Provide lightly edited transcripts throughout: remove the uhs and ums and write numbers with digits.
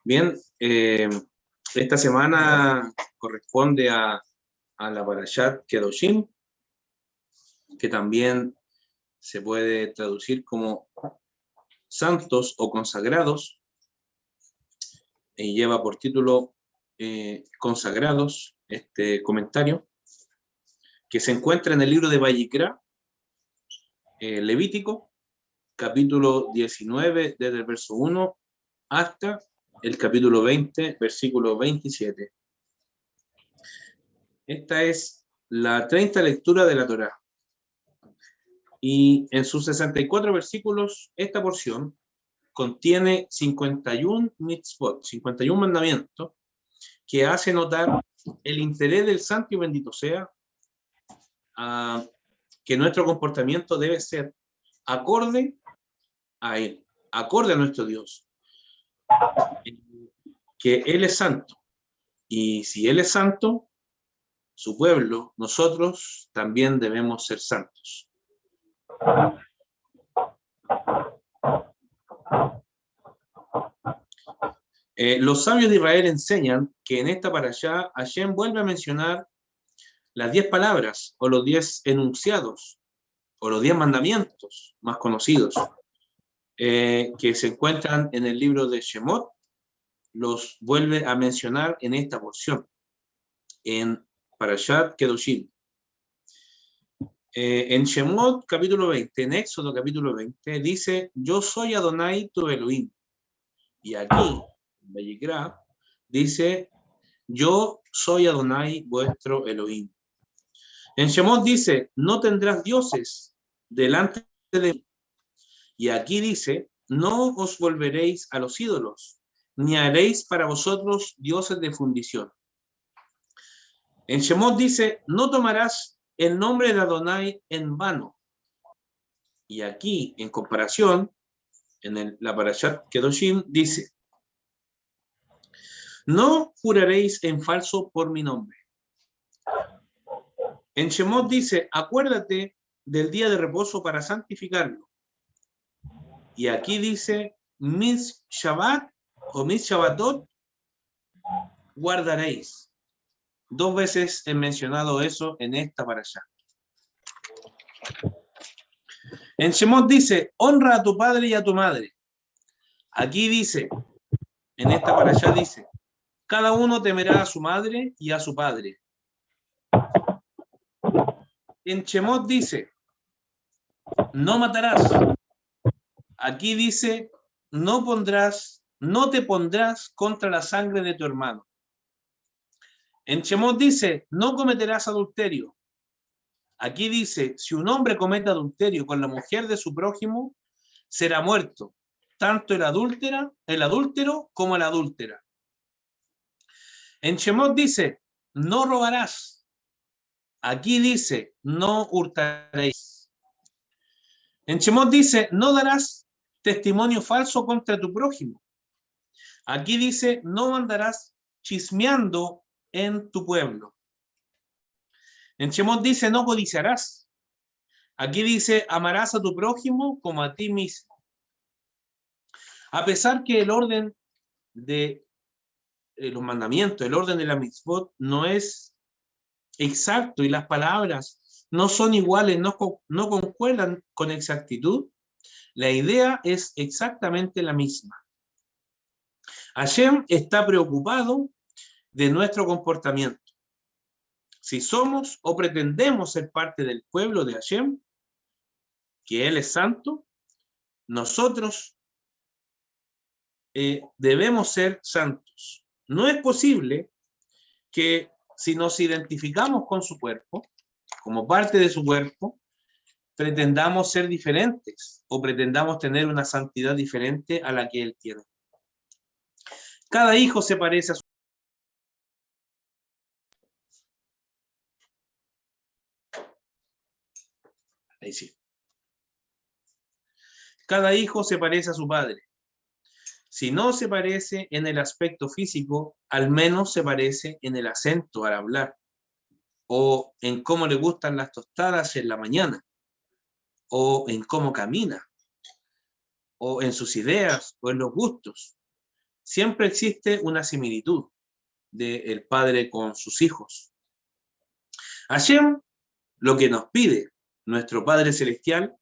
Bien, esta semana corresponde a la Parashat Kedoshim, que también se puede traducir como santos o consagrados, y lleva por título Consagrados, este comentario, que se encuentra en el libro de Vayikra, Levítico, capítulo 19, desde el verso 1 hasta el capítulo 20, versículo 27. Esta es la 30 lectura de la Torá. Y en sus 64 versículos, esta porción contiene 51 mitzvot, 51 mandamientos, que hace notar el interés del santo y bendito sea, que nuestro comportamiento debe ser acorde a Él, acorde a nuestro Dios, que Él es santo. Y si Él es santo, su pueblo, nosotros también debemos ser santos. Los sabios de Israel enseñan que en esta parashá Hashem vuelve a mencionar las 10 palabras o los 10 enunciados o los 10 mandamientos más conocidos que se encuentran en el libro de Shemot. Los vuelve a mencionar en esta porción, en Parashat Kedoshim. En Shemot capítulo 20, en Éxodo capítulo 20, dice: yo soy Adonai tu Elohim. Y aquí, en Vayikra, dice: yo soy Adonai vuestro Elohim. En Shemot dice: no tendrás dioses delante de mí. Y aquí dice: no os volveréis a los ídolos, ni haréis para vosotros dioses de fundición. En Shemot dice: no tomarás el nombre de Adonai en vano. Y aquí, en comparación, en la Parashat Kedoshim dice: no juraréis en falso por mi nombre. En Shemot dice: acuérdate del día de reposo para santificarlo. Y aquí dice: mis Shabbat o mis Shabbatot guardaréis. 2 veces he mencionado eso en esta parashá. En Shemot dice: honra a tu padre y a tu madre. Aquí dice, en esta parashá dice: cada uno temerá a su madre y a su padre. En Shemot dice: no matarás. Aquí dice: no te pondrás contra la sangre de tu hermano. En Shemot dice: no cometerás adulterio. Aquí dice: si un hombre comete adulterio con la mujer de su prójimo, será muerto, tanto el adúltero como la adúltera. En Shemot dice: no robarás. Aquí dice: no hurtaréis. En Shemot dice: no darás testimonio falso contra tu prójimo. Aquí dice: no andarás chismeando en tu pueblo. En Shemot dice: no codiciarás. Aquí dice: amarás a tu prójimo como a ti mismo. A pesar que el orden de los mandamientos, el orden de la mitzvot no es exacto y las palabras no son iguales, no concuerdan con exactitud, la idea es exactamente la misma. Hashem está preocupado de nuestro comportamiento. Si somos o pretendemos ser parte del pueblo de Hashem, que Él es santo, nosotros debemos ser santos. No es posible que si nos identificamos con su cuerpo, como parte de su cuerpo, pretendamos ser diferentes o pretendamos tener una santidad diferente a la que Él tiene. Cada hijo se parece a su... Ahí sí. Cada hijo se parece a su padre. Si no se parece en el aspecto físico, al menos se parece en el acento al hablar, o en cómo le gustan las tostadas en la mañana, o en cómo camina, o en sus ideas, o en los gustos. siempre existe una similitud del padre con sus hijos. Hashem lo que nos pide nuestro Padre Celestial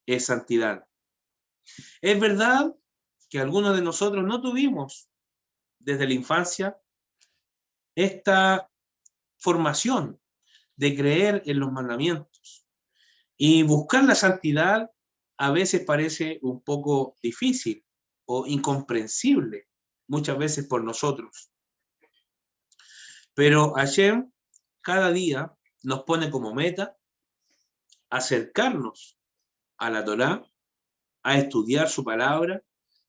es santidad. Es verdad que algunos de nosotros no tuvimos desde la infancia esta formación de creer en los mandamientos, y buscar la santidad a veces parece un poco difícil o incomprensible muchas veces por nosotros. Pero Hashem cada día nos pone como meta acercarnos a la Torá, a estudiar su palabra,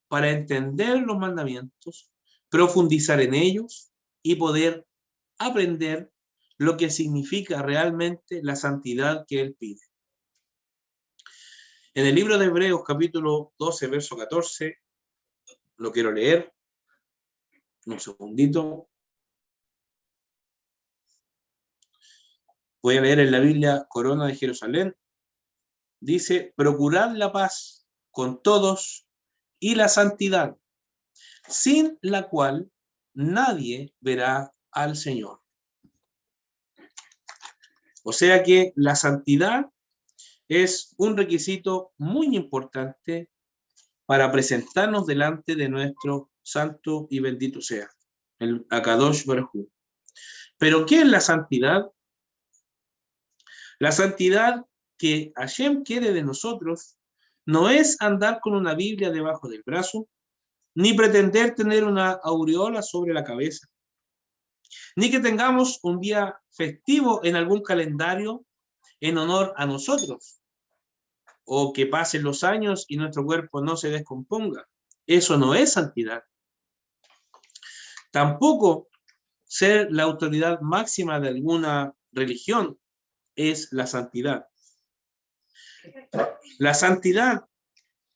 para entender los mandamientos, profundizar en ellos y poder aprender lo que significa realmente la santidad que Él pide. En el libro de Hebreos, capítulo 12, verso 14, lo quiero leer. Un segundito. Voy a leer en la Biblia Corona de Jerusalén. Dice: procurad la paz con todos y la santidad, sin la cual nadie verá al Señor. O sea que la santidad es un requisito muy importante para presentarnos delante de nuestro santo y bendito sea, el Akadosh Baruj Hu. Pero ¿qué es la santidad? La santidad que Hashem quiere de nosotros no es andar con una Biblia debajo del brazo, ni pretender tener una aureola sobre la cabeza, ni que tengamos un día festivo en algún calendario en honor a nosotros, o que pasen los años y nuestro cuerpo no se descomponga. Eso no es santidad. Tampoco ser la autoridad máxima de alguna religión es la santidad. La santidad,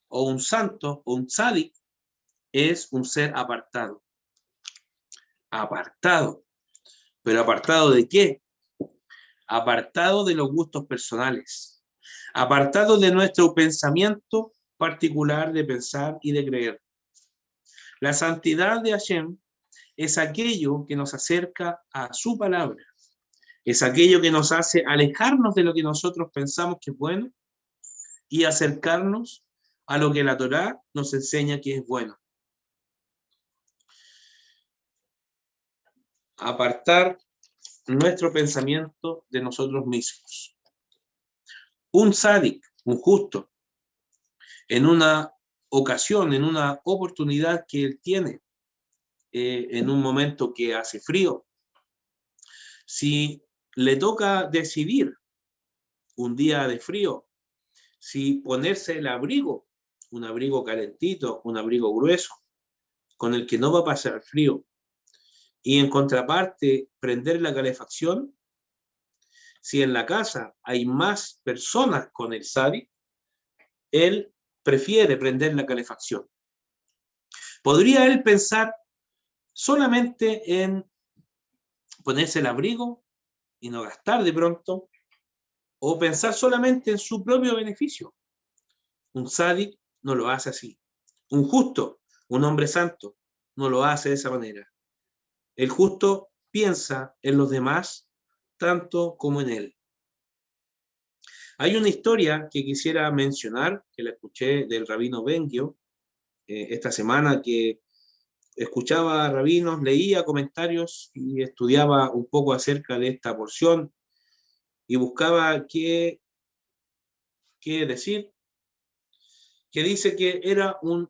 o un santo, o un tzadik, es un ser apartado. Apartado. ¿Pero apartado de qué? Apartado de los gustos personales. Apartado de nuestro pensamiento particular de pensar y de creer. La santidad de Hashem es aquello que nos acerca a su palabra. Es aquello que nos hace alejarnos de lo que nosotros pensamos que es bueno y acercarnos a lo que la Torá nos enseña que es bueno. Apartar nuestro pensamiento de nosotros mismos. Un tzadik, un justo, en una ocasión, en una oportunidad que él tiene, en un momento que hace frío, si le toca decidir un día de frío, si ponerse el abrigo, un abrigo calentito, un abrigo grueso, con el que no va a pasar frío, y en contraparte prender la calefacción, si en la casa hay más personas con el tzadik, él prefiere prender la calefacción. ¿Podría él pensar solamente en ponerse el abrigo y no gastar de pronto? ¿O pensar solamente en su propio beneficio? Un tzadik no lo hace así. Un justo, un hombre santo, no lo hace de esa manera. El justo piensa en los demás tanto como en él. Hay una historia que quisiera mencionar, que la escuché del rabino Bengio esta semana, que escuchaba a rabinos, leía comentarios y estudiaba un poco acerca de esta porción y buscaba qué decir, que dice que era un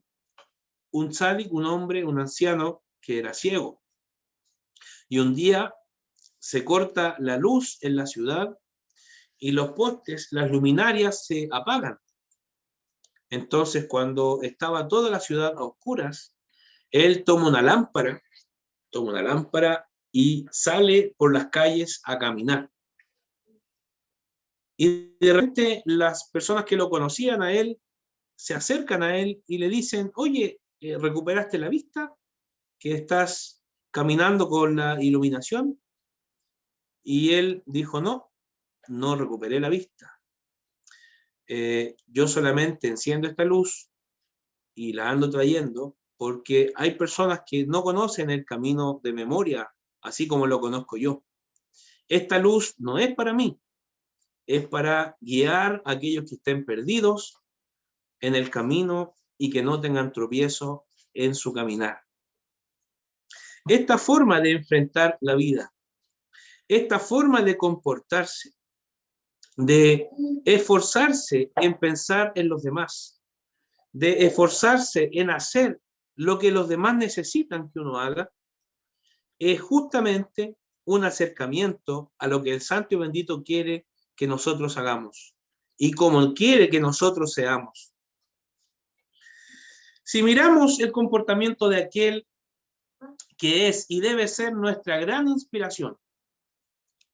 tzadik, un hombre, un anciano que era ciego. Y un día se corta la luz en la ciudad y los postes, las luminarias se apagan. Entonces, cuando estaba toda la ciudad a oscuras, él toma una lámpara y sale por las calles a caminar. Y de repente las personas que lo conocían a él se acercan a él y le dicen: oye, ¿recuperaste la vista? ¿Que estás caminando con la iluminación? Y él dijo: no recuperé la vista. Yo solamente enciendo esta luz y la ando trayendo porque hay personas que no conocen el camino de memoria, así como lo conozco yo. Esta luz no es para mí, es para guiar a aquellos que estén perdidos en el camino y que no tengan tropiezo en su caminar. Esta forma de enfrentar la vida, esta forma de comportarse, de esforzarse en pensar en los demás, de esforzarse en hacer lo que los demás necesitan que uno haga, es justamente un acercamiento a lo que el Santo y Bendito quiere que nosotros hagamos y como quiere que nosotros seamos. Si miramos el comportamiento de aquel que es y debe ser nuestra gran inspiración,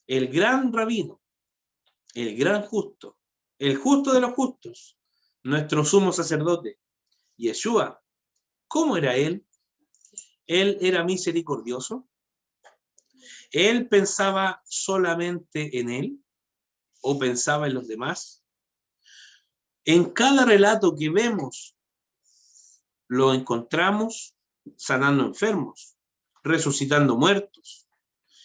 el gran rabino, el gran justo, el justo de los justos, nuestro sumo sacerdote, Yeshua, ¿cómo era él? Él era misericordioso. Él pensaba solamente en él o pensaba en los demás. En cada relato que vemos, lo encontramos sanando enfermos, resucitando muertos,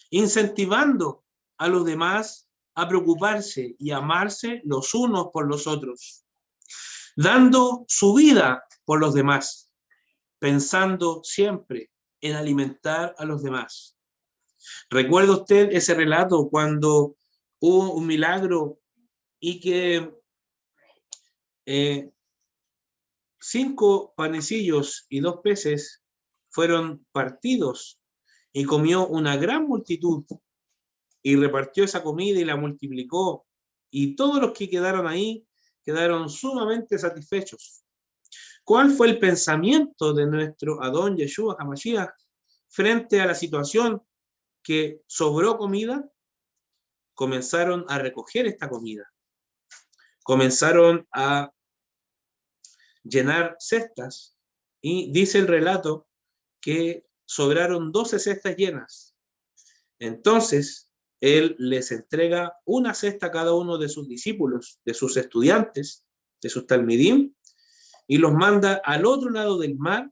incentivando a los demás a preocuparse y amarse los unos por los otros, dando su vida por los demás, pensando siempre en alimentar a los demás. ¿Recuerda usted ese relato cuando hubo un milagro y que 5 panecillos y 2 peces fueron partidos y comió una gran multitud y repartió esa comida y la multiplicó y todos los que quedaron ahí quedaron sumamente satisfechos? ¿Cuál fue el pensamiento de nuestro Adón Yeshua HaMashiach frente a la situación que sobró comida? Comenzaron a recoger esta comida, comenzaron a llenar cestas y dice el relato que sobraron 12 cestas llenas. Entonces, él les entrega una cesta a cada uno de sus discípulos, de sus estudiantes, de sus talmidim, y los manda al otro lado del mar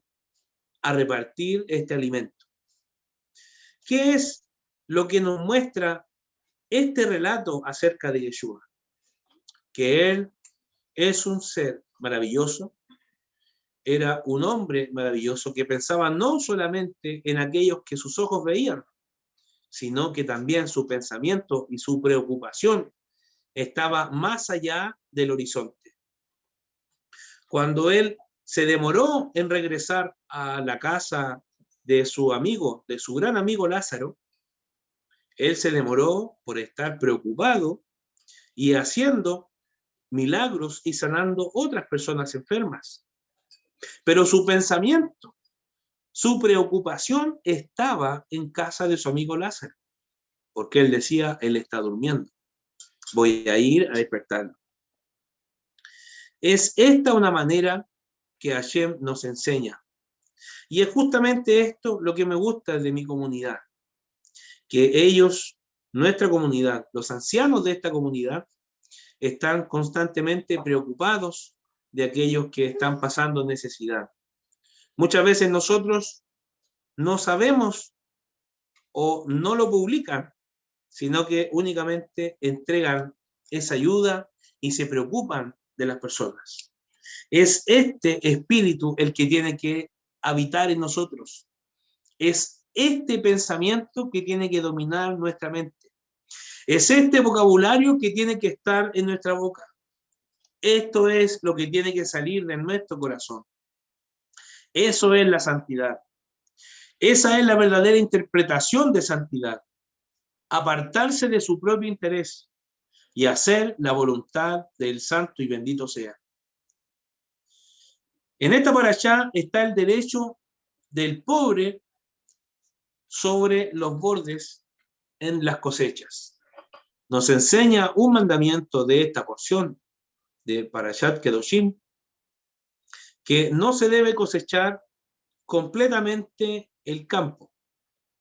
a repartir este alimento. ¿Qué es lo que nos muestra este relato acerca de Yeshua? Que él es un ser maravilloso, era un hombre maravilloso que pensaba no solamente en aquellos que sus ojos veían, sino que también su pensamiento y su preocupación estaba más allá del horizonte. Cuando él se demoró en regresar a la casa de su amigo, de su gran amigo Lázaro, él se demoró por estar preocupado y haciendo milagros y sanando otras personas enfermas. Pero su pensamiento, su preocupación estaba en casa de su amigo Lázaro, porque él decía, él está durmiendo, voy a ir a despertarlo. Es esta una manera que Hashem nos enseña. Y es justamente esto lo que me gusta de mi comunidad, que ellos, nuestra comunidad, los ancianos de esta comunidad, están constantemente preocupados de aquellos que están pasando necesidad. Muchas veces nosotros no sabemos o no lo publican, sino que únicamente entregan esa ayuda y se preocupan de las personas. Es este espíritu el que tiene que habitar en nosotros. Es este pensamiento que tiene que dominar nuestra mente. Es este vocabulario que tiene que estar en nuestra boca. Esto es lo que tiene que salir de nuestro corazón. Eso es la santidad. Esa es la verdadera interpretación de santidad. Apartarse de su propio interés y hacer la voluntad del santo y bendito sea. En esta parashá está el derecho del pobre sobre los bordes en las cosechas. Nos enseña un mandamiento de esta porción de Parashat Kedoshim, que no se debe cosechar completamente el campo,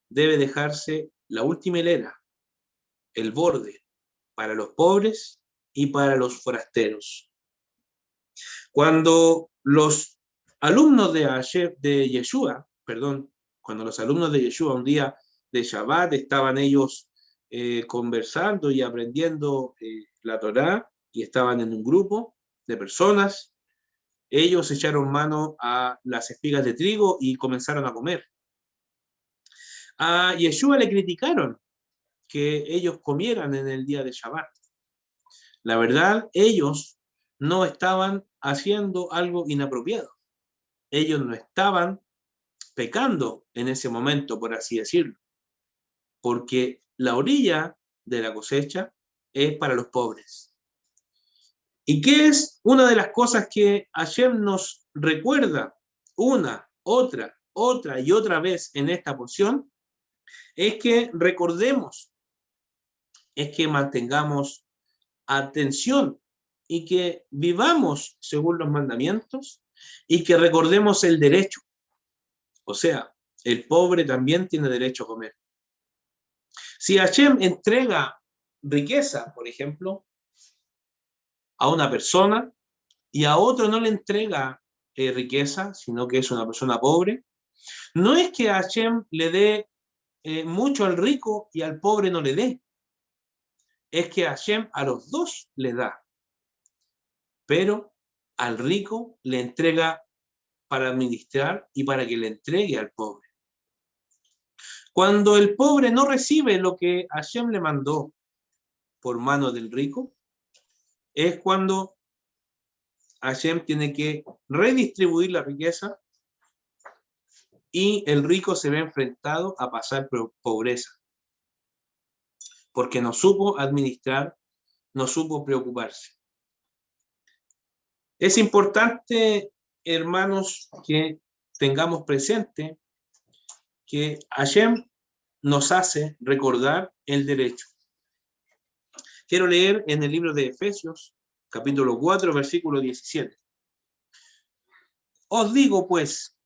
debe dejarse la última hilera, el borde, para los pobres y para los forasteros. Cuando los alumnos de Yeshua, perdón, cuando los alumnos de Yeshua un día de Shabbat estaban ellos conversando y aprendiendo la Torá, y estaban en un grupo de personas, ellos echaron mano a las espigas de trigo y comenzaron a comer. A Yeshua le criticaron que ellos comieran en el día de Shabbat. La verdad, ellos no estaban haciendo algo inapropiado. Ellos no estaban pecando en ese momento, por así decirlo, porque la orilla de la cosecha es para los pobres. ¿Y qué es una de las cosas que Hashem nos recuerda una, otra y otra vez en esta porción? Es que recordemos, es que mantengamos atención y que vivamos según los mandamientos y que recordemos el derecho. O sea, el pobre también tiene derecho a comer. Si Hashem entrega riqueza, por ejemplo, a una persona y a otro no le entrega riqueza, sino que es una persona pobre, no es que Hashem le dé mucho al rico y al pobre no le dé. Es que Hashem a los dos le da, pero al rico le entrega para administrar y para que le entregue al pobre. Cuando el pobre no recibe lo que Hashem le mandó por mano del rico, es cuando Hashem tiene que redistribuir la riqueza y el rico se ve enfrentado a pasar pobreza, porque no supo administrar, no supo preocuparse. Es importante, hermanos, que tengamos presente que Hashem nos hace recordar el derecho. Quiero leer en el libro de Efesios, capítulo 4, versículo 17. Os digo, pues,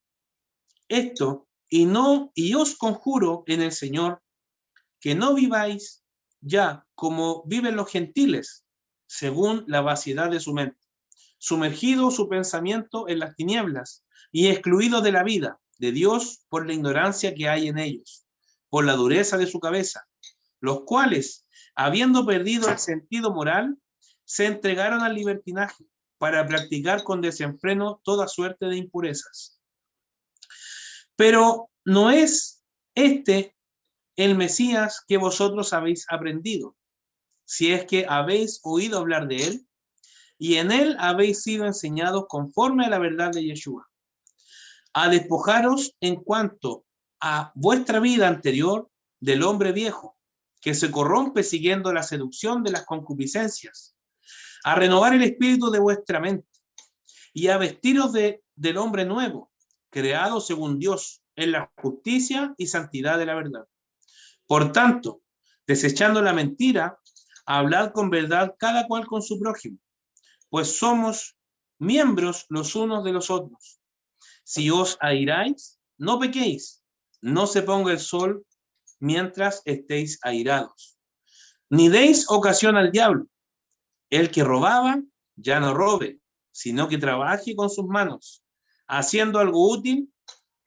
esto, y os conjuro en el Señor, que no viváis ya como viven los gentiles, según la vaciedad de su mente, sumergido su pensamiento en las tinieblas y excluido de la vida de Dios por la ignorancia que hay en ellos, por la dureza de su cabeza, los cuales, habiendo perdido el sentido moral, se entregaron al libertinaje para practicar con desenfreno toda suerte de impurezas. Pero no es este el Mesías que vosotros habéis aprendido, si es que habéis oído hablar de él, y en él habéis sido enseñados conforme a la verdad de Yeshua, a despojaros en cuanto a vuestra vida anterior del hombre viejo, que se corrompe siguiendo la seducción de las concupiscencias, a renovar el espíritu de vuestra mente, y a vestiros del hombre nuevo, creado según Dios, en la justicia y santidad de la verdad. Por tanto, desechando la mentira, hablad con verdad cada cual con su prójimo, pues somos miembros los unos de los otros. Si os airáis, no pequéis, no se ponga el sol mientras estéis airados, ni deis ocasión al diablo. El que robaba, ya no robe, sino que trabaje con sus manos, haciendo algo útil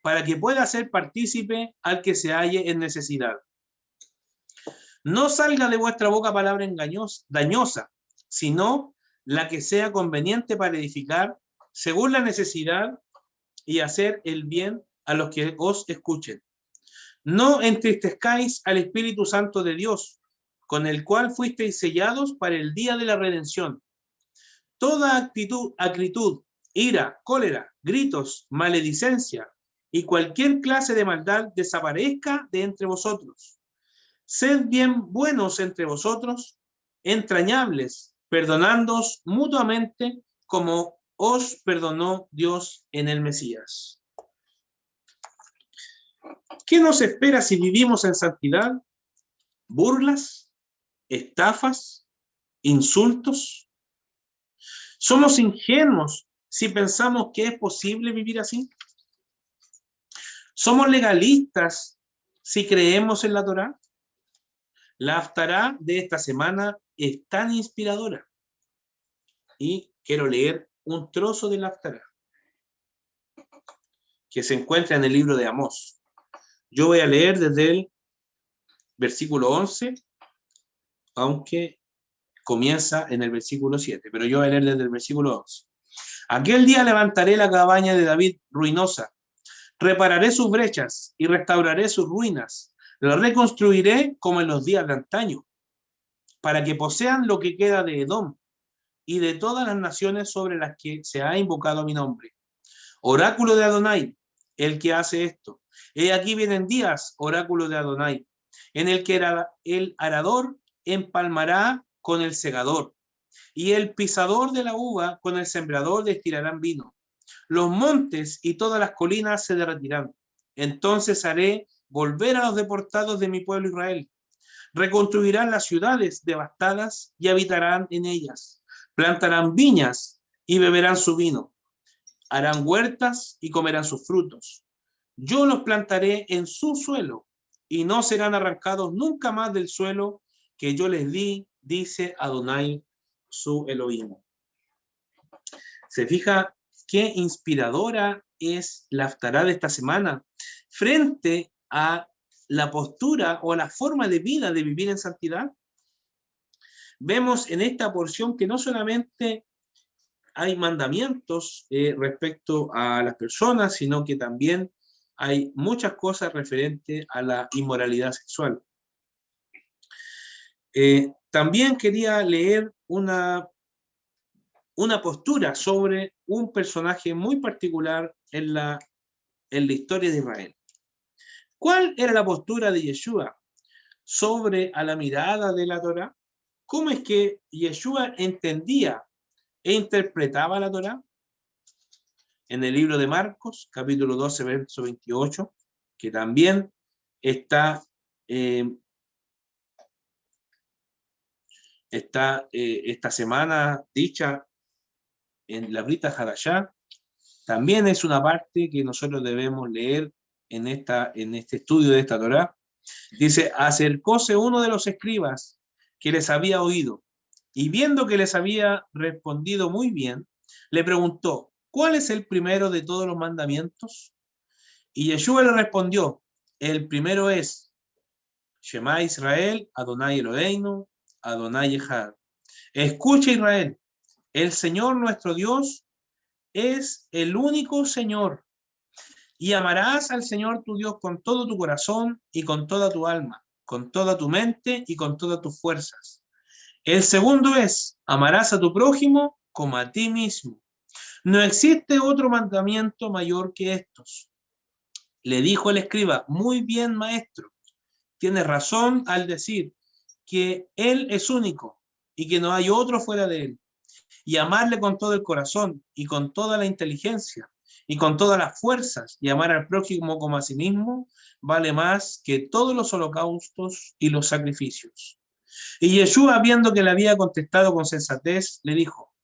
para que pueda ser partícipe al que se halle en necesidad. No salga de vuestra boca palabra dañosa, sino la que sea conveniente para edificar según la necesidad y hacer el bien a los que os escuchen. No entristezcáis al Espíritu Santo de Dios, con el cual fuisteis sellados para el día de la redención. Toda acritud, ira, cólera, gritos, maledicencia y cualquier clase de maldad desaparezca de entre vosotros. Sed bien buenos entre vosotros, entrañables, perdonándoos mutuamente como os perdonó Dios en el Mesías. ¿Qué nos espera si vivimos en santidad? ¿Burlas? ¿Estafas? ¿Insultos? ¿Somos ingenuos si pensamos que es posible vivir así? ¿Somos legalistas si creemos en la Torá? La Haftará de esta semana es tan inspiradora. Y quiero leer un trozo de la Haftará. que se encuentra en el libro de Amós. Yo voy a leer desde el versículo 11, aunque comienza en el versículo 7, pero yo voy a leer desde el versículo 11. Aquel día levantaré la cabaña de David ruinosa, repararé sus brechas y restauraré sus ruinas, lo reconstruiré como en los días de antaño, para que posean lo que queda de Edom y de todas las naciones sobre las que se ha invocado mi nombre. Oráculo de Adonai, el que hace esto. He aquí vienen días, oráculo de Adonai, en el que el arador empalmará con el segador, y el pisador de la uva con el sembrador destilarán vino. Los montes y todas las colinas se derretirán. Entonces haré volver a los deportados de mi pueblo Israel. Reconstruirán las ciudades devastadas y habitarán en ellas. Plantarán viñas y beberán su vino. Harán huertas y comerán sus frutos. Yo los plantaré en su suelo y no serán arrancados nunca más del suelo que yo les di, dice Adonai su Elohim. ¿Se fija qué inspiradora es la Haftará de esta semana frente a la postura o la forma de vida de vivir en santidad? Vemos en esta porción que no solamente hay mandamientos respecto a las personas, sino que también hay muchas cosas referentes a la inmoralidad sexual. También quería leer una postura sobre un personaje muy particular en la historia de Israel. ¿Cuál era la postura de Yeshua sobre a la mirada de la Torá? ¿Cómo es que Yeshua entendía e interpretaba la Torá? En el libro de Marcos, capítulo 12, verso 28, que también está esta semana dicha en la Brita Hadashah, también es una parte que nosotros debemos leer en este estudio de esta Torá. Dice, acercóse uno de los escribas que les había oído, y viendo que les había respondido muy bien, le preguntó, ¿cuál es el primero de todos los mandamientos? Y Yeshua le respondió, el primero es, Shema Israel, Adonai Eloheinu, Adonai Echad. Escucha Israel, el Señor nuestro Dios es el único Señor. Y amarás al Señor tu Dios con todo tu corazón y con toda tu alma, con toda tu mente y con todas tus fuerzas. El segundo es, amarás a tu prójimo como a ti mismo. No existe otro mandamiento mayor que estos. Le dijo el escriba, muy bien, maestro. Tienes razón al decir que Él es único y que no hay otro fuera de Él. Y amarle con todo el corazón y con toda la inteligencia y con todas las fuerzas y amar al prójimo como a sí mismo vale más que todos los holocaustos y los sacrificios. Y Yeshua, viendo que le había contestado con sensatez, le dijo,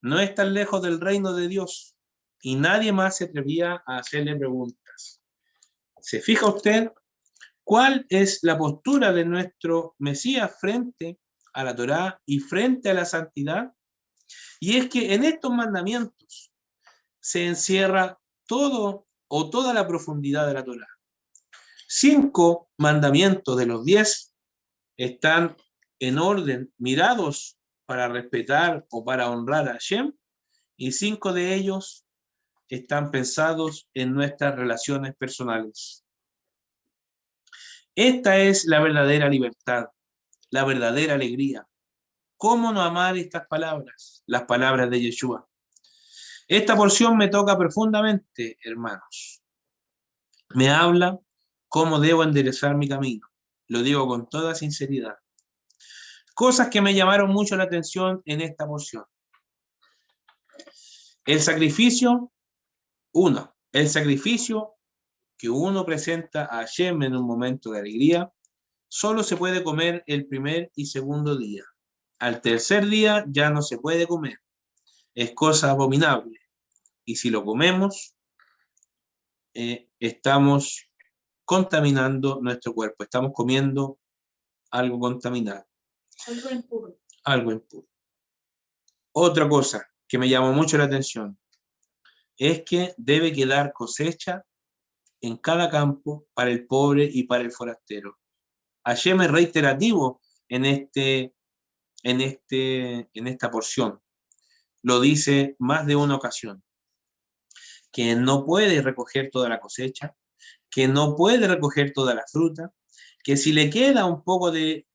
no es tan lejos del reino de Dios. Y nadie más se atrevía a hacerle preguntas. ¿Se fija usted cuál es la postura de nuestro Mesías frente a la Torá y frente a la santidad? Y es que en estos mandamientos se encierra todo o toda la profundidad de la Torá. 5 mandamientos de los 10 están en orden, mirados para respetar o para honrar a Hashem, y 5 de ellos están pensados en nuestras relaciones personales. Esta es la verdadera libertad, la verdadera alegría. ¿Cómo no amar estas palabras? Las palabras de Yeshua. Esta porción me toca profundamente, hermanos. Me habla cómo debo enderezar mi camino. Lo digo con toda sinceridad. Cosas que me llamaron mucho la atención en esta porción. El sacrificio, el sacrificio que uno presenta a Hashem en un momento de alegría, solo se puede comer el primer y segundo día. Al tercer día ya no se puede comer. Es cosa abominable. Y si lo comemos, estamos contaminando nuestro cuerpo. Estamos comiendo algo contaminado. Algo impuro. Algo impuro. Otra cosa que me llamó mucho la atención es que debe quedar cosecha en cada campo para el pobre y para el forastero. Hashem es reiterativo en esta porción. Lo dice más de una ocasión. Que no puede recoger toda la cosecha, que no puede recoger toda la fruta, que si le queda un poco de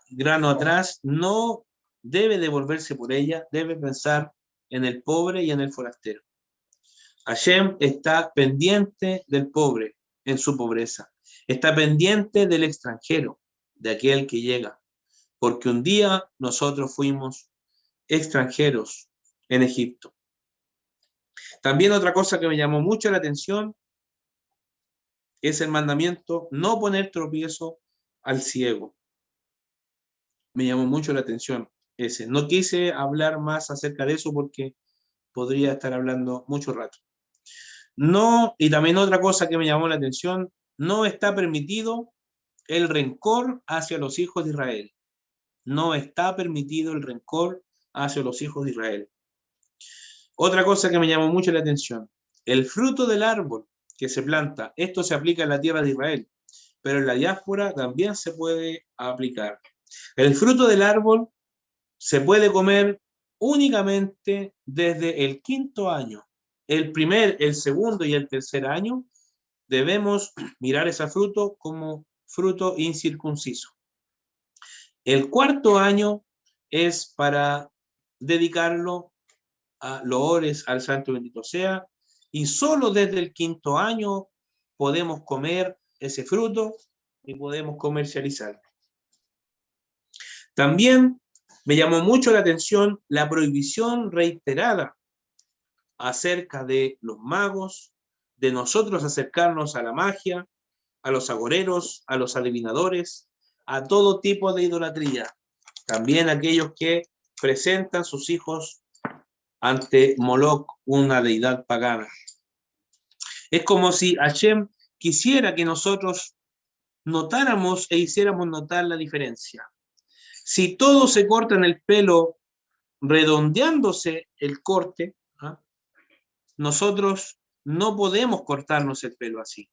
grano atrás, no debe devolverse por ella, debe pensar en el pobre y en el forastero. Hashem está pendiente del pobre en su pobreza, está pendiente del extranjero, de aquel que llega, porque un día nosotros fuimos extranjeros en Egipto. También otra cosa que me llamó mucho la atención es el mandamiento no poner tropiezo al ciego. Me llamó mucho la atención ese. No quise hablar más acerca de eso porque podría estar hablando mucho rato. No, y también otra cosa que me llamó la atención, no está permitido el rencor hacia los hijos de Israel. No está permitido el rencor hacia los hijos de Israel. Otra cosa que me llamó mucho la atención, el fruto del árbol que se planta, esto se aplica en la tierra de Israel, pero en la diáspora también se puede aplicar. El fruto del árbol se puede comer únicamente desde el 5.º año. El primer, el segundo y el tercer año debemos mirar ese fruto como fruto incircunciso. El 4.º año es para dedicarlo a loores al Santo bendito sea, y solo desde el 5.º año podemos comer ese fruto y podemos comercializarlo. También me llamó mucho la atención la prohibición reiterada acerca de los magos, de nosotros acercarnos a la magia, a los agoreros, a los adivinadores, a todo tipo de idolatría. También aquellos que presentan sus hijos ante Moloch, una deidad pagana. Es como si Hashem quisiera que nosotros notáramos e hiciéramos notar la diferencia. Si todos se cortan el pelo redondeándose el corte, ¿ah?, nosotros no podemos cortarnos el pelo así.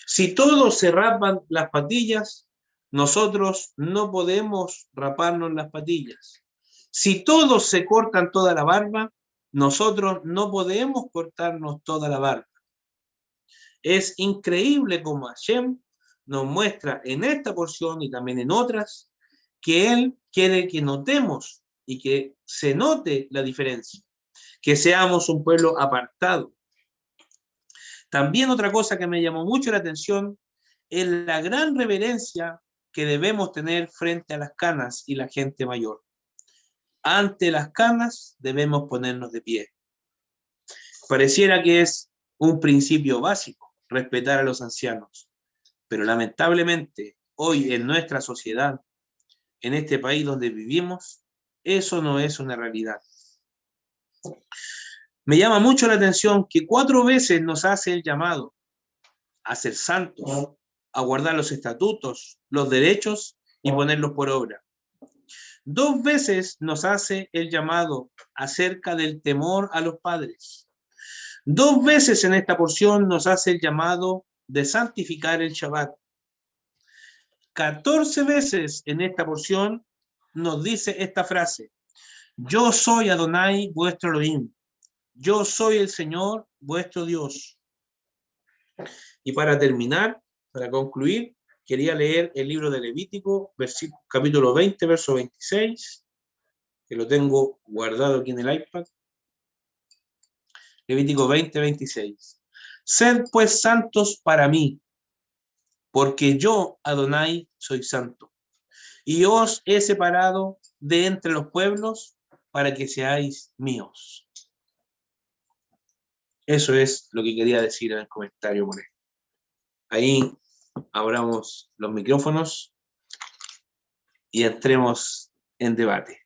Si todos se rapan las patillas, nosotros no podemos raparnos las patillas. Si todos se cortan toda la barba, nosotros no podemos cortarnos toda la barba. Es increíble cómo Hashem nos muestra en esta porción y también en otras que Él quiere que notemos y que se note la diferencia, que seamos un pueblo apartado. También otra cosa que me llamó mucho la atención es la gran reverencia que debemos tener frente a las canas y la gente mayor. Ante las canas debemos ponernos de pie. Pareciera que es un principio básico, respetar a los ancianos, pero lamentablemente hoy en nuestra sociedad, en este país donde vivimos, eso no es una realidad. Me llama mucho la atención que 4 veces nos hace el llamado a ser santos, a guardar los estatutos, los derechos y ponerlos por obra. 2 veces nos hace el llamado acerca del temor a los padres. 2 veces en esta porción nos hace el llamado de santificar el Shabbat. 14 veces en esta porción nos dice esta frase: yo soy Adonai, vuestro Elohim. Yo soy el Señor, vuestro Dios. Y para terminar, para concluir, quería leer el libro de Levítico, capítulo 20, verso 26, que lo tengo guardado aquí en el iPad. Levítico 20, 26. Sed pues santos para mí, porque yo, Adonai, soy santo. Y os he separado de entre los pueblos para que seáis míos. Eso es lo que quería decir en el comentario, Moreno. Ahí abramos los micrófonos y entremos en debate.